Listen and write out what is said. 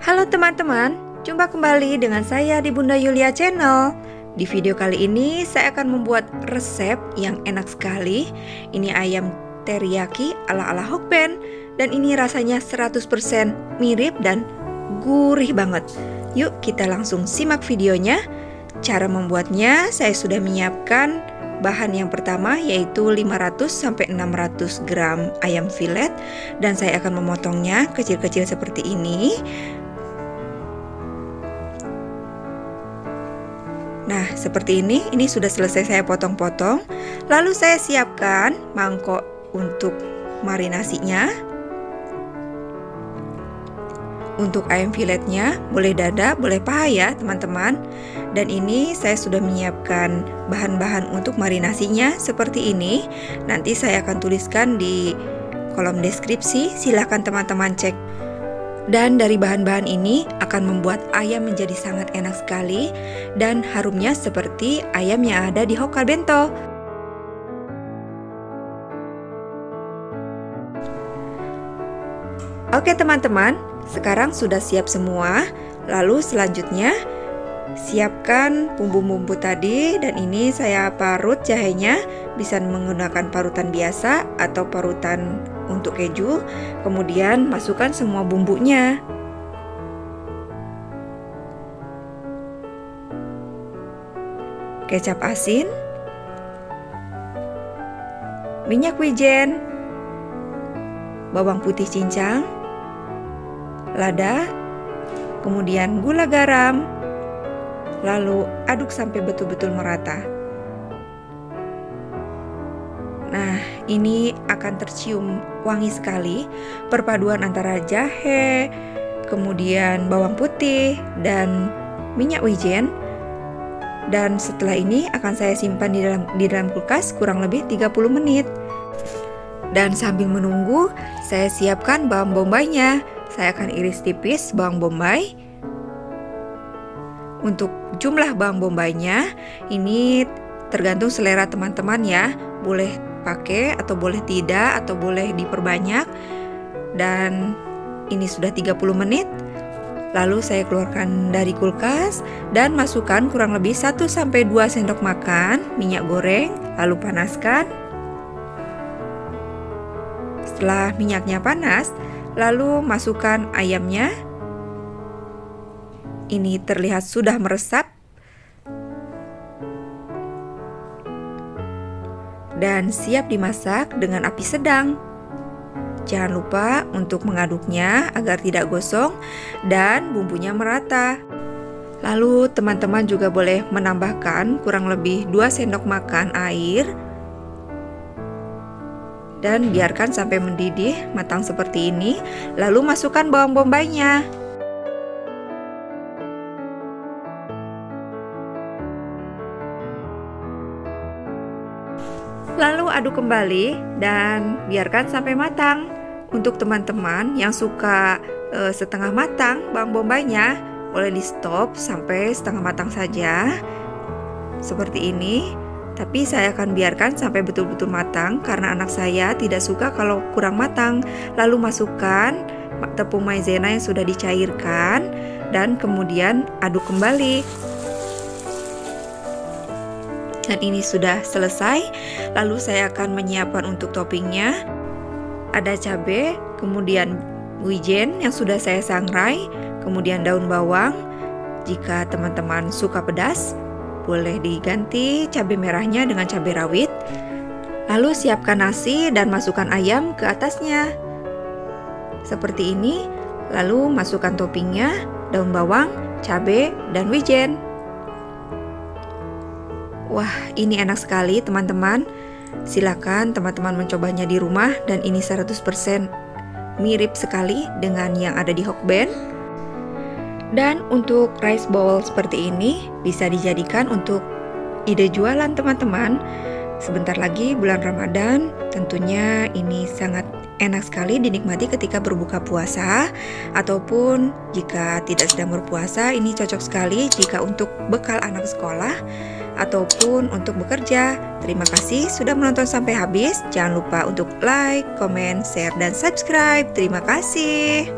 Halo teman-teman, jumpa kembali dengan saya di Bunda Yulia Channel. Di video kali ini saya akan membuat resep yang enak sekali. Ini ayam teriyaki ala-ala Hokben, dan ini rasanya 100% mirip dan gurih banget. Yuk kita langsung simak videonya. Cara membuatnya saya sudah menyiapkan bahan yang pertama, yaitu 500-600 gram ayam filet, dan saya akan memotongnya kecil-kecil seperti ini. Nah, seperti ini sudah selesai saya potong-potong. Lalu saya siapkan mangkok untuk marinasinya. Untuk ayam filetnya, boleh dada, boleh paha ya teman-teman. Dan ini saya sudah menyiapkan bahan-bahan untuk marinasinya seperti ini. Nanti saya akan tuliskan di kolom deskripsi, silahkan teman-teman cek. Dan dari bahan-bahan ini akan membuat ayam menjadi sangat enak sekali dan harumnya seperti ayam yang ada di Hokka Bento. Oke teman-teman, sekarang sudah siap semua. Lalu selanjutnya siapkan bumbu-bumbu tadi, dan ini saya parut jahenya. Bisa menggunakan parutan biasa atau parutan untuk keju. Kemudian masukkan semua bumbunya. Kecap asin, minyak wijen, bawang putih cincang, lada, kemudian gula garam, lalu aduk sampai betul-betul merata. Nah, ini akan tercium wangi sekali, perpaduan antara jahe, kemudian bawang putih, dan minyak wijen. Dan setelah ini akan saya simpan di dalam kulkas kurang lebih 30 menit. Dan sambil menunggu, saya siapkan bawang bombaynya. Saya akan iris tipis bawang bombay. Untuk jumlah bawang bombaynya, ini tergantung selera teman-teman ya. Boleh pakai atau boleh tidak, atau boleh diperbanyak. Dan ini sudah 30 menit. Lalu saya keluarkan dari kulkas dan masukkan kurang lebih 1-2 sendok makan minyak goreng, lalu panaskan. Setelah minyaknya panas, lalu masukkan ayamnya. Ini terlihat sudah meresap. Dan siap dimasak dengan api sedang. Jangan lupa untuk mengaduknya agar tidak gosong dan bumbunya merata. Lalu teman-teman juga boleh menambahkan kurang lebih 2 sendok makan air. Dan biarkan sampai mendidih matang seperti ini. Lalu masukkan bawang bombaynya. Lalu aduk kembali dan biarkan sampai matang. Untuk teman-teman yang suka setengah matang bawang bombaynya, boleh di stop sampai setengah matang saja. Seperti ini. Tapi saya akan biarkan sampai betul-betul matang karena anak saya tidak suka kalau kurang matang. Lalu masukkan tepung maizena yang sudah dicairkan dan kemudian aduk kembali. Dan ini sudah selesai. Lalu saya akan menyiapkan untuk toppingnya. Ada cabai, kemudian wijen yang sudah saya sangrai, kemudian daun bawang. Jika teman-teman suka pedas, boleh diganti cabai merahnya dengan cabai rawit. Lalu siapkan nasi dan masukkan ayam ke atasnya. Seperti ini. Lalu masukkan toppingnya, daun bawang, cabai, dan wijen. Wah, ini enak sekali teman-teman. Silakan teman-teman mencobanya di rumah, dan ini 100% mirip sekali dengan yang ada di Hokben. Dan untuk rice bowl seperti ini bisa dijadikan untuk ide jualan teman-teman. Sebentar lagi bulan Ramadan, tentunya ini sangat enak sekali dinikmati ketika berbuka puasa, ataupun jika tidak sedang berpuasa. Ini cocok sekali jika untuk bekal anak sekolah ataupun untuk bekerja. Terima kasih sudah menonton sampai habis. Jangan lupa untuk like, comment, share, dan subscribe. Terima kasih.